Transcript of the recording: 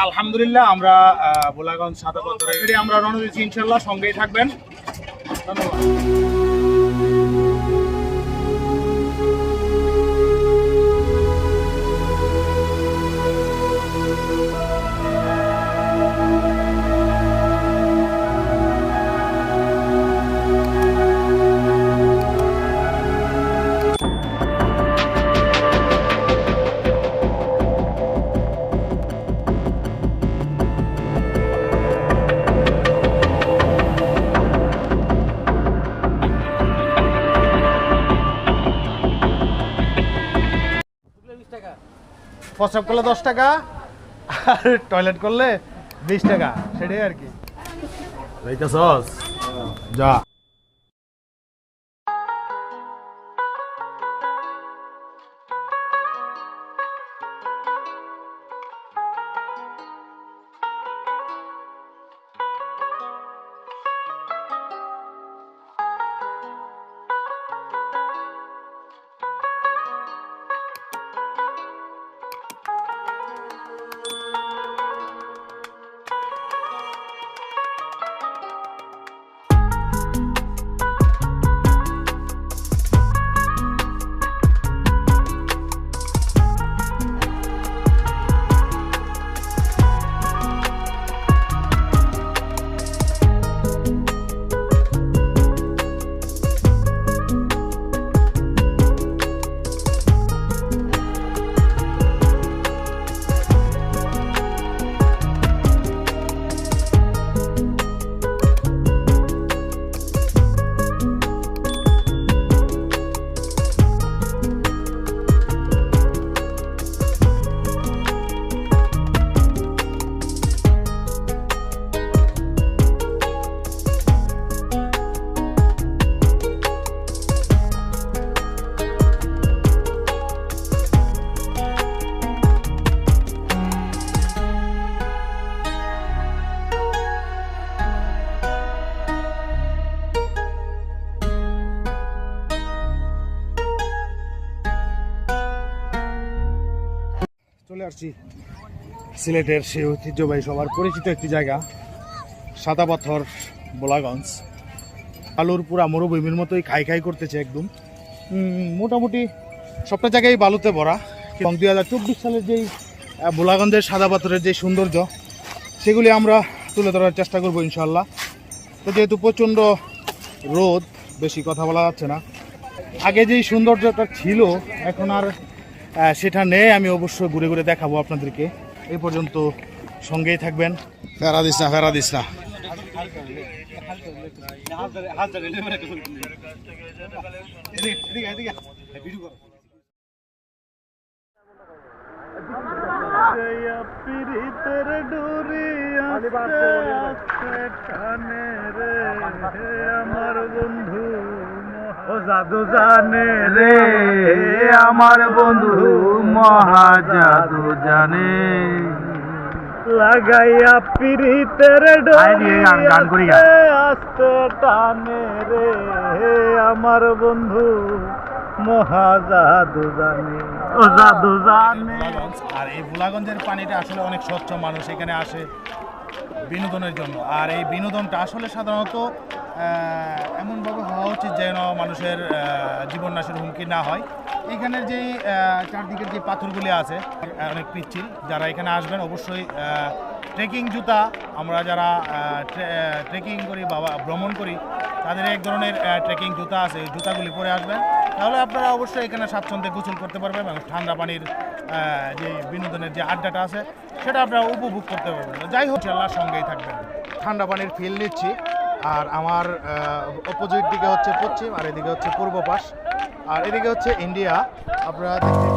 আলহামদুলিল্লাহ আমরা ভোলাগঞ্জ সাদা পাথরে আমরা রওনা দিচ্ছি, ইনশাল্লাহ সঙ্গেই থাকবেন। ধন্যবাদ। প্রস্রাব করলে 10 টাকা আর টয়লেট করলে 20 টাকা, সেটাই আর কি। যা চলে আসছি সিলেটের সেই ঐতিহ্যবাহী সবার পরিচিত একটি জায়গা, সাদা পাথর ভোলাগঞ্জ। বালুর পুরা মরুভূমির মতোই খাই খাই করতেছে একদম। মোটামুটি সবটা জায়গায় বালুতে ভরা। এবং 2024 সালের যেই ভোলাগঞ্জের সাদা পাথরের যে সৌন্দর্য, সেগুলি আমরা তুলে ধরার চেষ্টা করবো ইনশাল্লাহ। তো যেহেতু প্রচণ্ড রোদ, বেশি কথা বলা যাচ্ছে না। আগে যেই সৌন্দর্যটা ছিল এখন আর সেটা নেই। আমি অবশ্যই ঘুরে ঘুরে দেখাবো আপনাদেরকে। এই পর্যন্ত সঙ্গেই থাকবেন। ফেরা দিস না। আমার বন্ধু ও জাদু জানে রে, আমার বন্ধু মহা জাদু জানে। লাগাইয়া পিরিতের ডোরি আস্তে টানে রে, আমার বন্ধু মহা জাদু জানে, ও জাদু জানে। আর এই ভোলাগঞ্জের পানিটা আসলে অনেক স্বচ্ছ। মানুষ এখানে আসে বিনোদনের জন্য। আর এই বিনোদনটা আসলে সাধারণত এমনভাবে হওয়া উচিত যেন মানুষের জীবন নাশের হুমকি না হয়। এখানের যেই চারদিকের যে পাথরগুলি আছে অনেক পিচ্ছিল। যারা এখানে আসবেন অবশ্যই ট্রেকিং জুতা, আমরা যারা ট্রেকিং করি বা ভ্রমণ করি তাদের এক ধরনের ট্রেকিং জুতা আছে, এই জুতাগুলি পরে আসবেন। তাহলে আপনারা অবশ্যই এখানে স্বাচ্ছন্দ্যে গোসল করতে পারবেন এবং ঠান্ডা পানির যে বিনোদনের যে আড্ডাটা আছে সেটা আপনারা উপভোগ করতে পারবেন। যাই হোক, আল্লাহর সঙ্গেই থাকবেন। ঠান্ডা পানির ফিল নিচ্ছি। আর আমার অপোজিট দিকে হচ্ছে পশ্চিম, আর এদিকে হচ্ছে পূর্ব পাশ, আর এদিকে হচ্ছে ইন্ডিয়া। আপনারা দেখতে